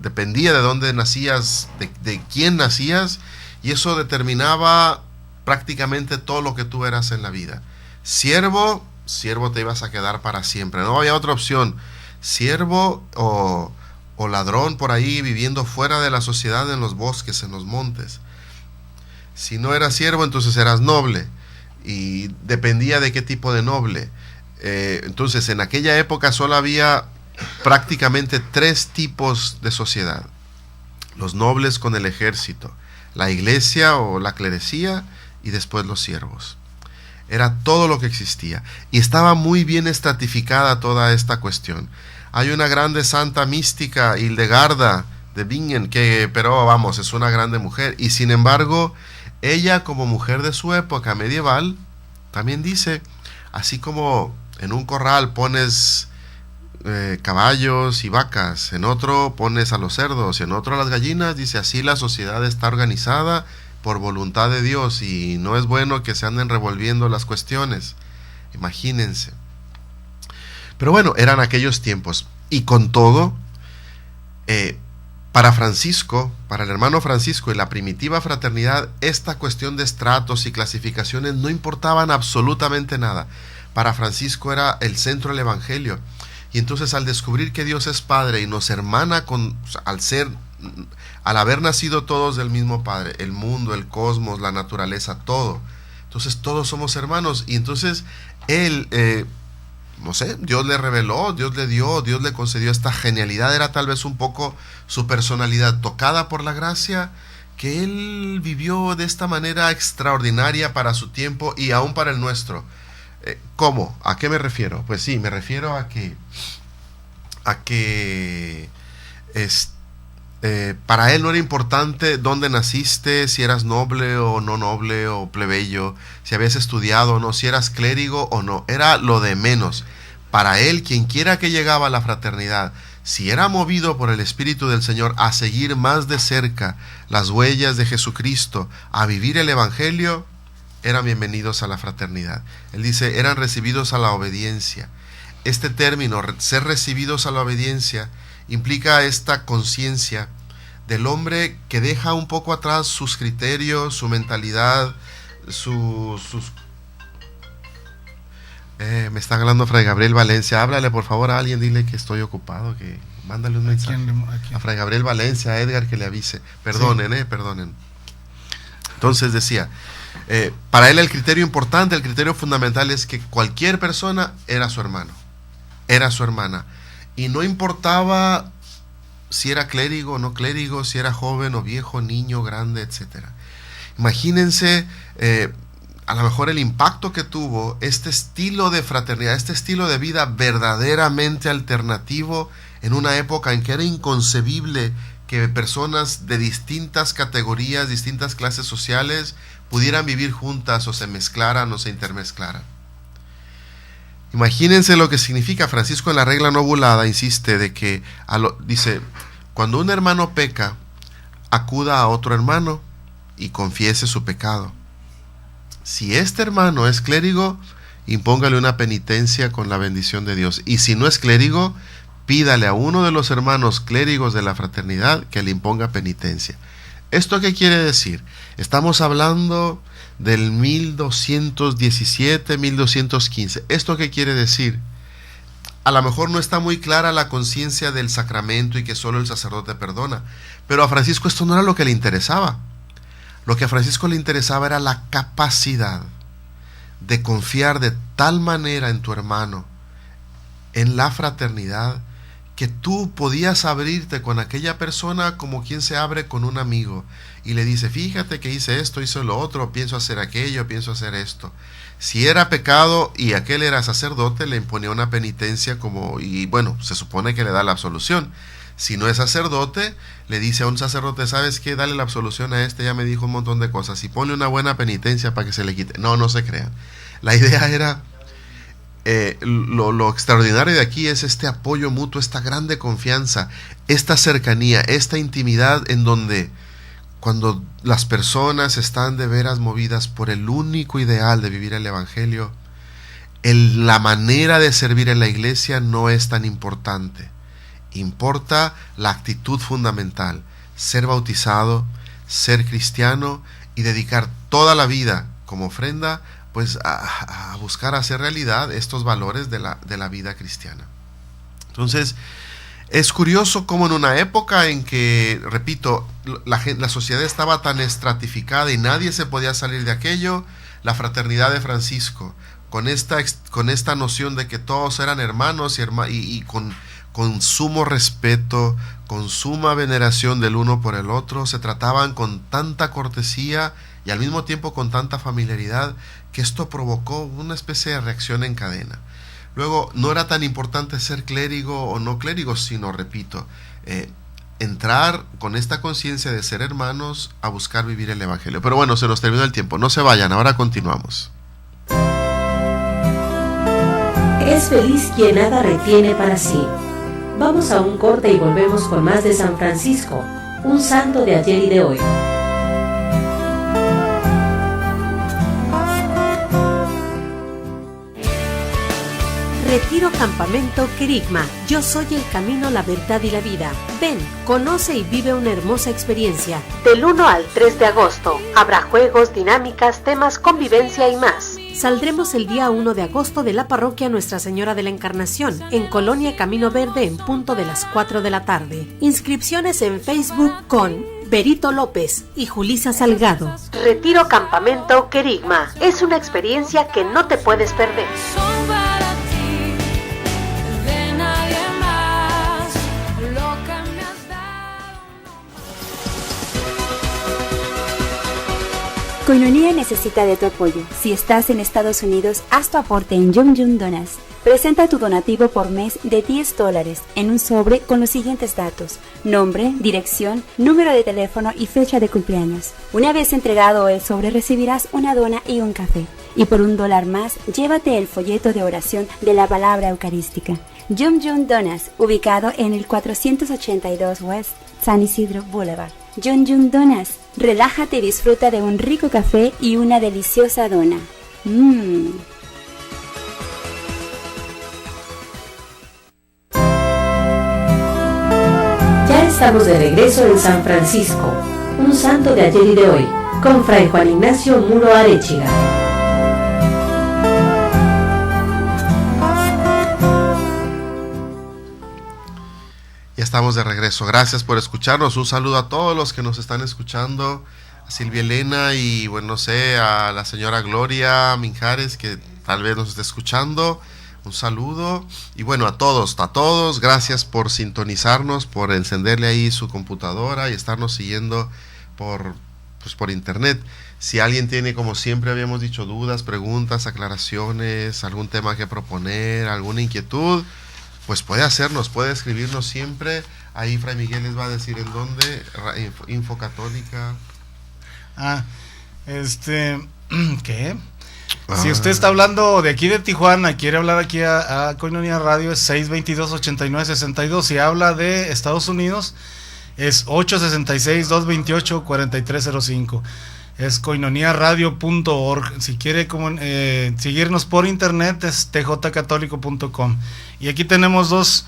dependía de dónde nacías, de quién nacías, y eso determinaba prácticamente todo lo que tú eras en la vida. Siervo te ibas a quedar para siempre, no había otra opción. Siervo o ladrón por ahí viviendo fuera de la sociedad, en los bosques, en los montes. Si no eras siervo, entonces eras noble, y dependía de qué tipo de noble. Entonces en aquella época solo había prácticamente 3 tipos de sociedad: los nobles con el ejército, la iglesia o la clerecía, y después los siervos. Era todo lo que existía, y estaba muy bien estratificada toda esta cuestión. Hay una grande santa mística, Hildegarda de Bingen, pero vamos, es una grande mujer, y sin embargo ella, como mujer de su época medieval, también dice, así como en un corral pones caballos y vacas, en otro pones a los cerdos y en otro a las gallinas, dice, así la sociedad está organizada por voluntad de Dios, y no es bueno que se anden revolviendo las cuestiones. Imagínense. Pero bueno, eran aquellos tiempos, y con todo, para Francisco, para el hermano Francisco y la primitiva fraternidad, esta cuestión de estratos y clasificaciones no importaban absolutamente nada. Para Francisco era el centro del evangelio. Y entonces, al descubrir que Dios es Padre y nos hermana al haber nacido todos del mismo Padre, el mundo, el cosmos, la naturaleza, todo, entonces todos somos hermanos. Y entonces él, no sé, Dios le reveló, Dios le dio, Dios le concedió esta genialidad. Era tal vez un poco su personalidad tocada por la gracia, que él vivió de esta manera extraordinaria para su tiempo y aún para el nuestro. ¿Cómo? ¿A qué me refiero? Pues sí, me refiero a que para él no era importante dónde naciste, si eras noble o no noble o plebeyo, si habías estudiado o no, si eras clérigo o no, era lo de menos. Para él, quien quiera que llegaba a la fraternidad, si era movido por el Espíritu del Señor a seguir más de cerca las huellas de Jesucristo, a vivir el Evangelio, eran bienvenidos a la fraternidad. Él dice, eran recibidos a la obediencia. Este término, ser recibidos a la obediencia, implica esta conciencia del hombre que deja un poco atrás sus criterios, su mentalidad, me está hablando Fray Gabriel Valencia. Háblale por favor a alguien, dile que estoy ocupado, que mándale un mensaje. ¿A Fray Gabriel Valencia, a Edgar, que le avise. Perdonen, sí. Perdonen. Entonces decía, para él el criterio importante, el criterio fundamental es que cualquier persona era su hermano, era su hermana, y no importaba si era clérigo o no clérigo, si era joven o viejo, niño, grande, etc. Imagínense a lo mejor el impacto que tuvo este estilo de fraternidad, este estilo de vida verdaderamente alternativo en una época en que era inconcebible que personas de distintas categorías, distintas clases sociales pudieran vivir juntas o se mezclaran o se intermezclaran. Imagínense lo que significa. Francisco en la regla no obulada insiste de que, dice, cuando un hermano peca, acuda a otro hermano y confiese su pecado. Si este hermano es clérigo, impóngale una penitencia con la bendición de Dios. Y si no es clérigo, pídale a uno de los hermanos clérigos de la fraternidad que le imponga penitencia. ¿Esto qué quiere decir? Estamos hablando del 1217, 1215. ¿Esto qué quiere decir? A lo mejor no está muy clara la conciencia del sacramento y que solo el sacerdote perdona, pero a Francisco esto no era lo que le interesaba. Lo que a Francisco le interesaba era la capacidad de confiar de tal manera en tu hermano, en la fraternidad, que tú podías abrirte con aquella persona como quien se abre con un amigo y le dice, fíjate que hice esto, hice lo otro, pienso hacer aquello, pienso hacer esto. Si era pecado y aquel era sacerdote, le imponía una penitencia y bueno, se supone que le da la absolución. Si no es sacerdote, le dice a un sacerdote, ¿sabes qué? Dale la absolución a este, ya me dijo un montón de cosas, y ponle una buena penitencia para que se le quite. No se crean. La idea era, lo extraordinario de aquí es este apoyo mutuo, esta grande confianza, esta cercanía, esta intimidad en donde cuando las personas están de veras movidas por el único ideal de vivir el Evangelio, la manera de servir en la iglesia no es tan importante. Importa la actitud fundamental, ser bautizado, ser cristiano y dedicar toda la vida como ofrenda pues a buscar hacer realidad estos valores de la vida cristiana. Entonces es curioso cómo en una época en que, repito, la sociedad estaba tan estratificada y nadie se podía salir de aquello, la fraternidad de Francisco, con esta noción de que todos eran hermanos y con sumo respeto, con suma veneración del uno por el otro, se trataban con tanta cortesía y al mismo tiempo con tanta familiaridad, que esto provocó una especie de reacción en cadena. Luego, no era tan importante ser clérigo o no clérigo, sino, repito, entrar con esta conciencia de ser hermanos a buscar vivir el Evangelio. Pero bueno, se nos terminó el tiempo, no se vayan, ahora continuamos. Es feliz quien nada retiene para sí. Vamos a un corte y volvemos con más de San Francisco, un santo de ayer y de hoy. Retiro Campamento Querigma. Yo soy el camino, la verdad y la vida. Ven, conoce y vive una hermosa experiencia. Del 1 al 3 de agosto. Habrá juegos, dinámicas, temas, convivencia y más. Saldremos el día 1 de agosto de la parroquia Nuestra Señora de la Encarnación, en Colonia Camino Verde, en punto de las 4 de la tarde. Inscripciones en Facebook con Berito López y Julisa Salgado. Retiro Campamento Querigma. Es una experiencia que no te puedes perder. Koinonia necesita de tu apoyo. Si estás en Estados Unidos, haz tu aporte en Yum Yum Donas. Presenta tu donativo por mes de $10 en un sobre con los siguientes datos: nombre, dirección, número de teléfono y fecha de cumpleaños. Una vez entregado el sobre, recibirás una dona y un café. Y por $1 más, llévate el folleto de oración de la palabra eucarística. Yum Yum Donas, ubicado en el 482 West San Isidro Boulevard. Jun Jun Donas. Relájate y disfruta de un rico café y una deliciosa dona. Ya estamos de regreso en San Francisco, un santo de ayer y de hoy, con Fray Juan Ignacio Muro Arechiga. Ya estamos de regreso. Gracias por escucharnos. Un saludo a todos los que nos están escuchando. A Silvia Elena y, bueno, no sé, a la señora Gloria Minjares, que tal vez nos esté escuchando. Un saludo. Y bueno, a todos, gracias por sintonizarnos, por encenderle ahí su computadora y estarnos siguiendo por internet. Si alguien tiene, como siempre habíamos dicho, dudas, preguntas, aclaraciones, algún tema que proponer, alguna inquietud, pues puede escribirnos siempre. Ahí Fray Miguel les va a decir en dónde. Info Católica. ¿Qué? Si usted está hablando de aquí de Tijuana, quiere hablar aquí a Koinonia Radio, es 622-8962. Si habla de Estados Unidos, es 866-228-4305. Es koinoniaradio.org. Si quiere seguirnos por internet, es tjcatólico.com. Y aquí tenemos dos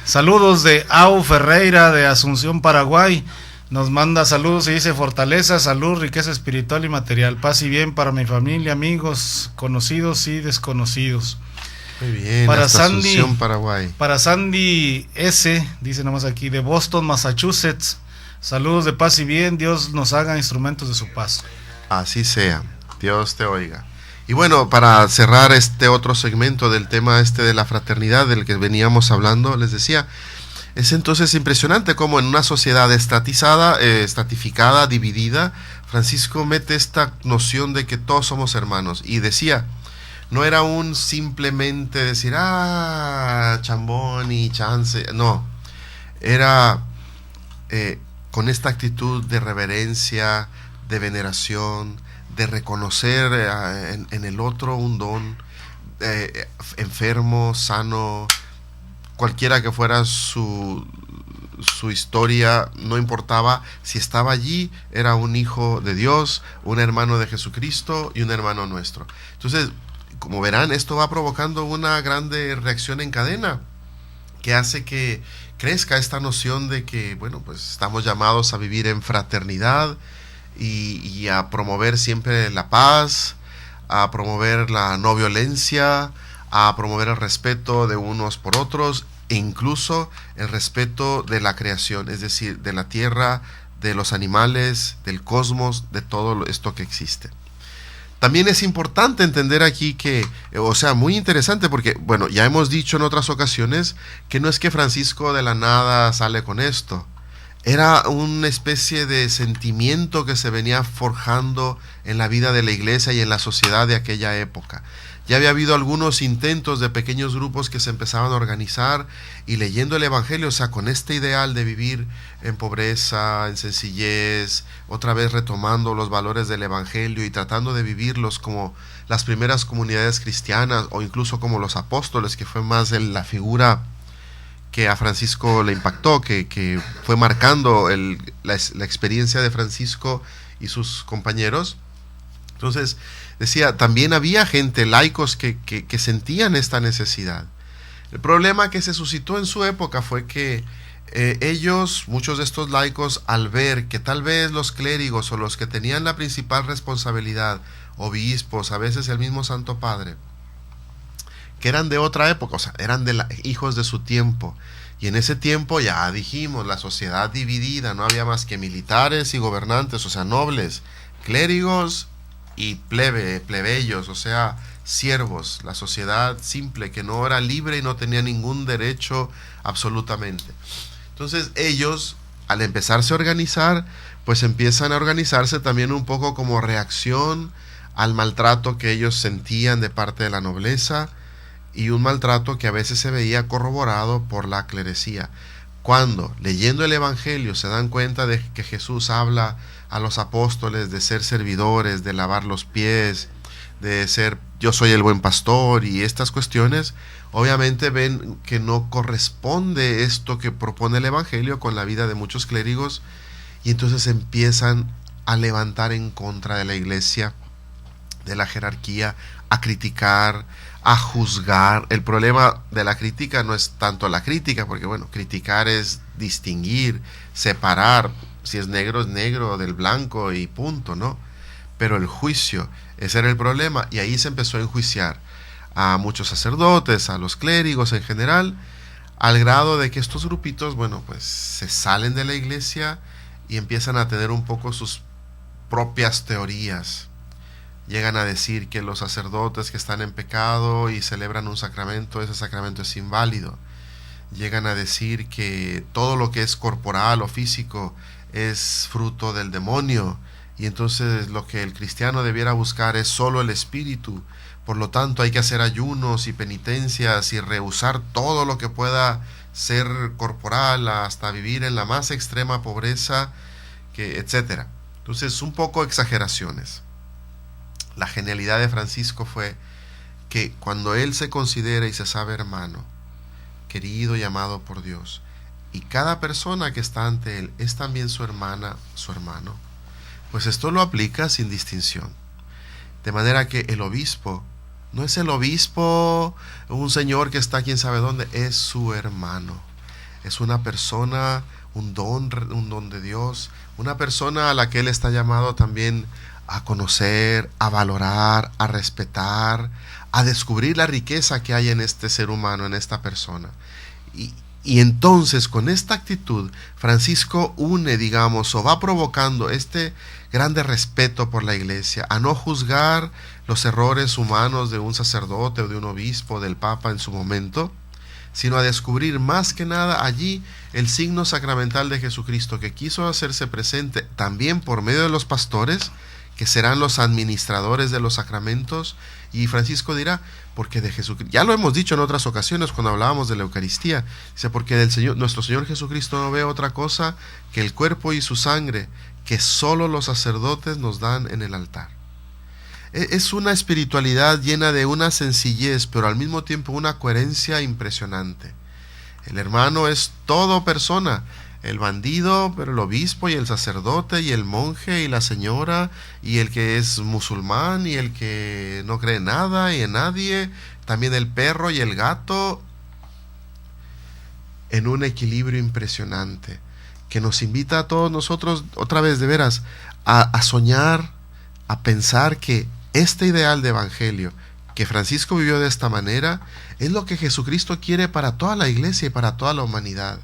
saludos de Au Ferreira de Asunción, Paraguay. Nos manda saludos y dice: fortaleza, salud, riqueza espiritual y material, paz y bien para mi familia, amigos, conocidos y desconocidos. Muy bien, para hasta Sandy, Asunción, Paraguay. Para Sandy S, dice nomás aquí, de Boston, Massachusetts. Saludos de paz y bien, Dios nos haga instrumentos de su paz. Así sea, Dios te oiga. Y bueno, para cerrar este otro segmento del tema de la fraternidad del que veníamos hablando, les decía, es entonces impresionante cómo en una sociedad estratificada, dividida, Francisco mete esta noción de que todos somos hermanos. Y decía, no era simplemente decir, chambón y chance, no, era con esta actitud de reverencia, de veneración, de reconocer en el otro un don, enfermo, sano, cualquiera que fuera su historia, no importaba si estaba allí, era un hijo de Dios, un hermano de Jesucristo y un hermano nuestro. Entonces, como verán, esto va provocando una grande reacción en cadena que hace que crezca esta noción de que, bueno, pues estamos llamados a vivir en fraternidad y a promover siempre la paz, a promover la no violencia, a promover el respeto de unos por otros e incluso el respeto de la creación, es decir, de la tierra, de los animales, del cosmos, de todo esto que existe. También es importante entender aquí que, muy interesante porque, bueno, ya hemos dicho en otras ocasiones que no es que Francisco de la nada sale con esto. Era una especie de sentimiento que se venía forjando en la vida de la iglesia y en la sociedad de aquella época. Ya había habido algunos intentos de pequeños grupos que se empezaban a organizar y leyendo el Evangelio, con este ideal de vivir en pobreza, en sencillez, otra vez retomando los valores del Evangelio y tratando de vivirlos como las primeras comunidades cristianas o incluso como los apóstoles, que fue más la figura que a Francisco le impactó, que fue marcando la experiencia de Francisco y sus compañeros. Entonces, decía, también había gente, laicos, que sentían esta necesidad. El problema que se suscitó en su época fue que muchos de estos laicos, al ver que tal vez los clérigos o los que tenían la principal responsabilidad, obispos, a veces el mismo Santo Padre, que eran de otra época, eran hijos de su tiempo, y en ese tiempo ya dijimos, la sociedad dividida, no había más que militares y gobernantes, nobles, clérigos y plebeyos, siervos, la sociedad simple que no era libre y no tenía ningún derecho absolutamente. Entonces ellos, al empezarse a organizar, pues empiezan a organizarse también un poco como reacción al maltrato que ellos sentían de parte de la nobleza y un maltrato que a veces se veía corroborado por la clerecía. Cuando, leyendo el Evangelio, se dan cuenta de que Jesús habla a los apóstoles de ser servidores, de lavar los pies, de ser yo soy el buen pastor y estas cuestiones, obviamente ven que no corresponde esto que propone el Evangelio con la vida de muchos clérigos, y entonces empiezan a levantar en contra de la iglesia, de la jerarquía, a criticar, a juzgar. El problema de la crítica no es tanto la crítica, porque bueno, criticar es distinguir, separar, si es negro del blanco y punto, ¿no? Pero el juicio, ese era el problema, y ahí se empezó a enjuiciar a muchos sacerdotes, a los clérigos en general, al grado de que estos grupitos, bueno, pues se salen de la iglesia y empiezan a tener un poco sus propias teorías. Llegan a decir que los sacerdotes que están en pecado y celebran un sacramento, ese sacramento es inválido. Llegan a decir que todo lo que es corporal o físico es fruto del demonio, y entonces lo que el cristiano debiera buscar es solo el espíritu. Por lo tanto hay que hacer ayunos y penitencias y rehusar todo lo que pueda ser corporal, hasta vivir en la más extrema pobreza, etcétera. Entonces, un poco exageraciones. La genialidad de Francisco fue que cuando él se considera y se sabe hermano, querido y amado por Dios, y cada persona que está ante él es también su hermana, su hermano, pues esto lo aplica sin distinción. De manera que el obispo no es el obispo, un señor que está quién sabe dónde, es su hermano. Es una persona, un don de Dios, una persona a la que él está llamado también a conocer, a valorar, a respetar, a descubrir la riqueza que hay en este ser humano, en esta persona. Y entonces con esta actitud Francisco une, digamos, o va provocando este grande respeto por la iglesia, a no juzgar los errores humanos de un sacerdote o de un obispo, del papa en su momento, sino a descubrir más que nada allí el signo sacramental de Jesucristo, que quiso hacerse presente también por medio de los pastores, que serán los administradores de los sacramentos. Y Francisco dirá, porque de Jesucristo, ya lo hemos dicho en otras ocasiones cuando hablábamos de la Eucaristía, dice, porque del Señor, nuestro Señor Jesucristo no ve otra cosa que el cuerpo y su sangre, que solo los sacerdotes nos dan en el altar. Es una espiritualidad llena de una sencillez, pero al mismo tiempo una coherencia impresionante. El hermano es todo persona, el bandido, pero el obispo y el sacerdote y el monje y la señora y el que es musulmán y el que no cree nada y en nadie, también el perro y el gato, en un equilibrio impresionante que nos invita a todos nosotros, otra vez de veras, a soñar, a pensar que este ideal de evangelio que Francisco vivió de esta manera es lo que Jesucristo quiere para toda la iglesia y para toda la humanidad.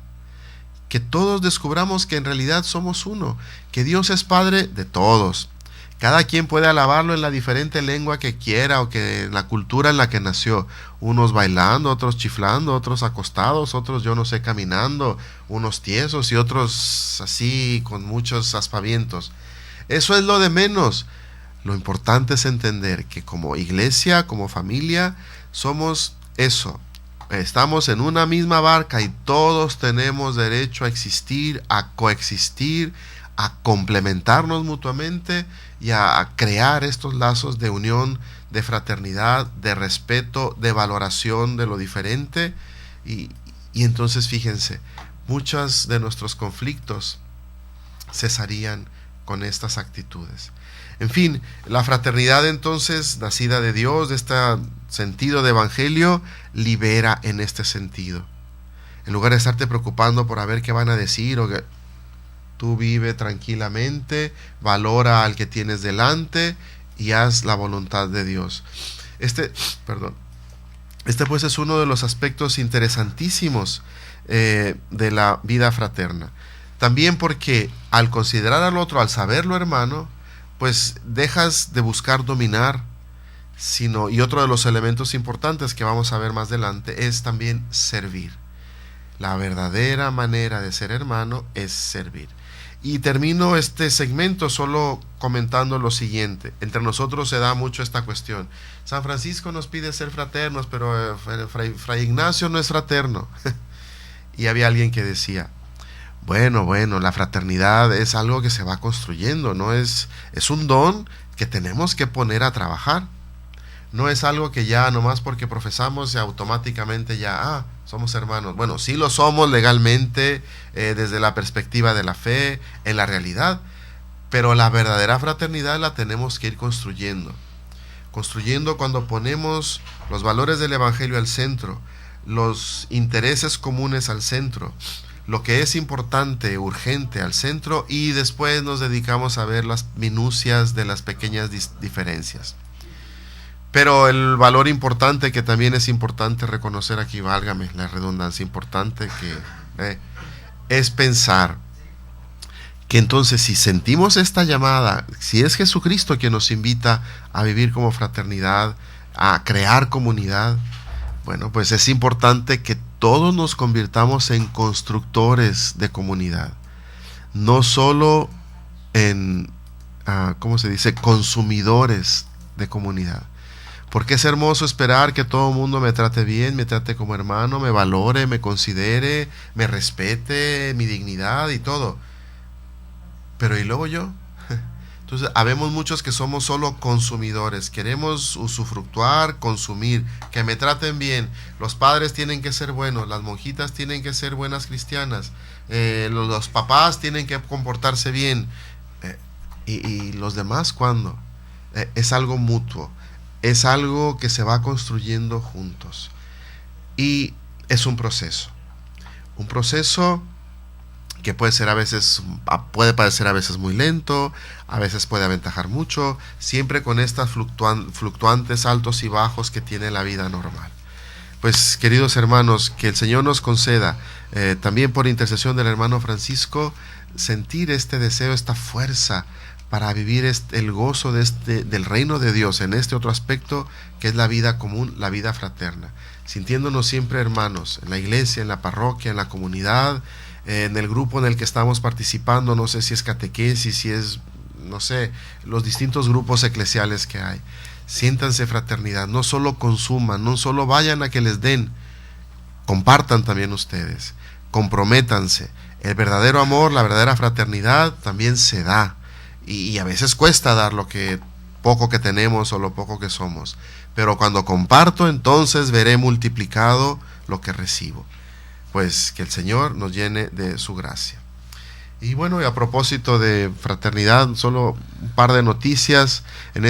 Que todos descubramos que en realidad somos uno, que Dios es Padre de todos. Cada quien puede alabarlo en la diferente lengua que quiera o que en la cultura en la que nació. Unos bailando, otros chiflando, otros acostados, otros yo no sé caminando, unos tiesos y otros así con muchos aspavientos. Eso es lo de menos. Lo importante es entender que como iglesia, como familia, somos eso. Estamos en una misma barca y todos tenemos derecho a existir, a coexistir, a complementarnos mutuamente y a crear estos lazos de unión, de fraternidad, de respeto, de valoración de lo diferente. Y entonces fíjense, muchos de nuestros conflictos cesarían con estas actitudes. En fin, la fraternidad entonces, nacida de Dios, de este sentido de evangelio, libera en este sentido. En lugar de estarte preocupando por a ver qué van a decir, o que tú vive tranquilamente, valora al que tienes delante y haz la voluntad de Dios. Este pues es uno de los aspectos interesantísimos de la vida fraterna. También porque al considerar al otro, al saberlo hermano, pues dejas de buscar dominar, y otro de los elementos importantes que vamos a ver más adelante es también servir. La verdadera manera de ser hermano es servir. Y termino este segmento solo comentando lo siguiente. Entre nosotros se da mucho esta cuestión. San Francisco nos pide ser fraternos, pero Fray Ignacio no es fraterno. Y había alguien que decía, bueno, la fraternidad es algo que se va construyendo, ¿no? Es un don que tenemos que poner a trabajar. No es algo que ya nomás porque profesamos y automáticamente ya, somos hermanos. Bueno, sí lo somos legalmente, desde la perspectiva de la fe, en la realidad, pero la verdadera fraternidad la tenemos que ir construyendo cuando ponemos los valores del Evangelio al centro, los intereses comunes al centro, lo que es importante, urgente al centro, y después nos dedicamos a ver las minucias de las pequeñas diferencias. Pero el valor importante, que también es importante reconocer aquí, válgame la redundancia, importante que es pensar que entonces si sentimos esta llamada, si es Jesucristo quien nos invita a vivir como fraternidad, a crear comunidad, bueno, pues es importante que todos nos convirtamos en constructores de comunidad, no solo en, consumidores de comunidad. Porque es hermoso esperar que todo el mundo me trate bien, me trate como hermano, me valore, me considere, me respete mi dignidad y todo. Pero ¿y luego yo? Entonces, habemos muchos que somos solo consumidores, queremos usufructuar, consumir, que me traten bien. Los padres tienen que ser buenos, las monjitas tienen que ser buenas cristianas, los papás tienen que comportarse bien. ¿Y los demás cuándo? Es algo mutuo. Es algo que se va construyendo juntos. Y es un proceso que puede parecer a veces muy lento, a veces puede aventajar mucho, siempre con estas fluctuantes altos y bajos que tiene la vida normal. Pues, queridos hermanos, que el Señor nos conceda, también por intercesión del hermano Francisco, sentir este deseo, esta fuerza para vivir el gozo del reino de Dios en este otro aspecto que es la vida común, la vida fraterna, sintiéndonos siempre hermanos en la iglesia, en la parroquia, en la comunidad, en el grupo en el que estamos participando, no sé si es catequesis, si es, no sé, los distintos grupos eclesiales que hay. Siéntanse fraternidad, no solo consuman, no solo vayan a que les den, compartan también ustedes, comprométanse. El verdadero amor, la verdadera fraternidad también se da. Y a veces cuesta dar lo poco que tenemos o lo poco que somos, pero cuando comparto, entonces veré multiplicado lo que recibo. Pues que el Señor nos llene de su gracia. Y bueno, y a propósito de fraternidad, solo un par de noticias. En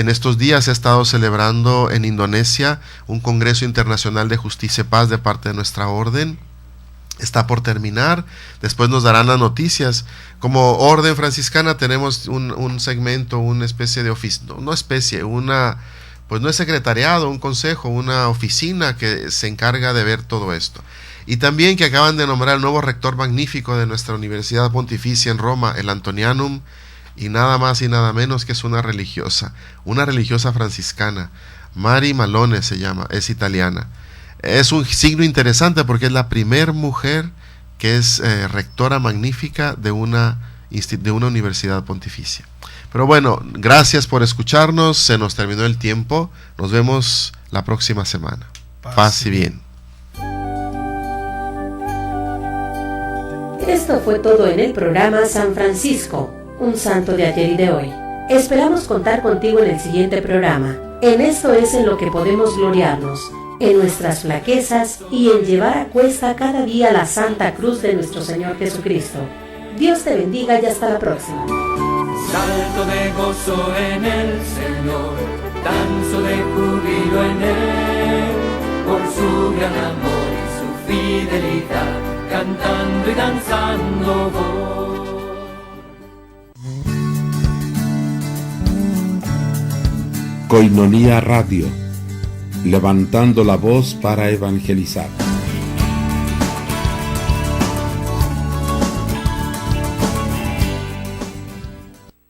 estos días he estado celebrando en Indonesia un Congreso Internacional de Justicia y Paz de parte de nuestra orden. Está por terminar, después nos darán las noticias. Como orden franciscana tenemos un segmento, una especie de oficina, pues no es secretariado, un consejo, una oficina que se encarga de ver todo esto. Y también que acaban de nombrar el nuevo rector magnífico de nuestra Universidad Pontificia en Roma, el Antonianum, y nada más y nada menos que es una religiosa franciscana, Mari Malone se llama, es italiana. Es un signo interesante porque es la primer mujer que es rectora magnífica de una universidad pontificia. Pero bueno, gracias por escucharnos, se nos terminó el tiempo, nos vemos la próxima semana. Paz y bien. Esto fue todo en el programa San Francisco, un santo de ayer y de hoy. Esperamos contar contigo en el siguiente programa. En esto es en lo que podemos gloriarnos, en nuestras flaquezas y en llevar a cuesta cada día la Santa Cruz de nuestro Señor Jesucristo. Dios te bendiga y hasta la próxima. Salto de gozo en el Señor, danzo de júbilo en Él, por su gran amor y su fidelidad, cantando y danzando voy. Koinonia Radio, levantando la voz para evangelizar.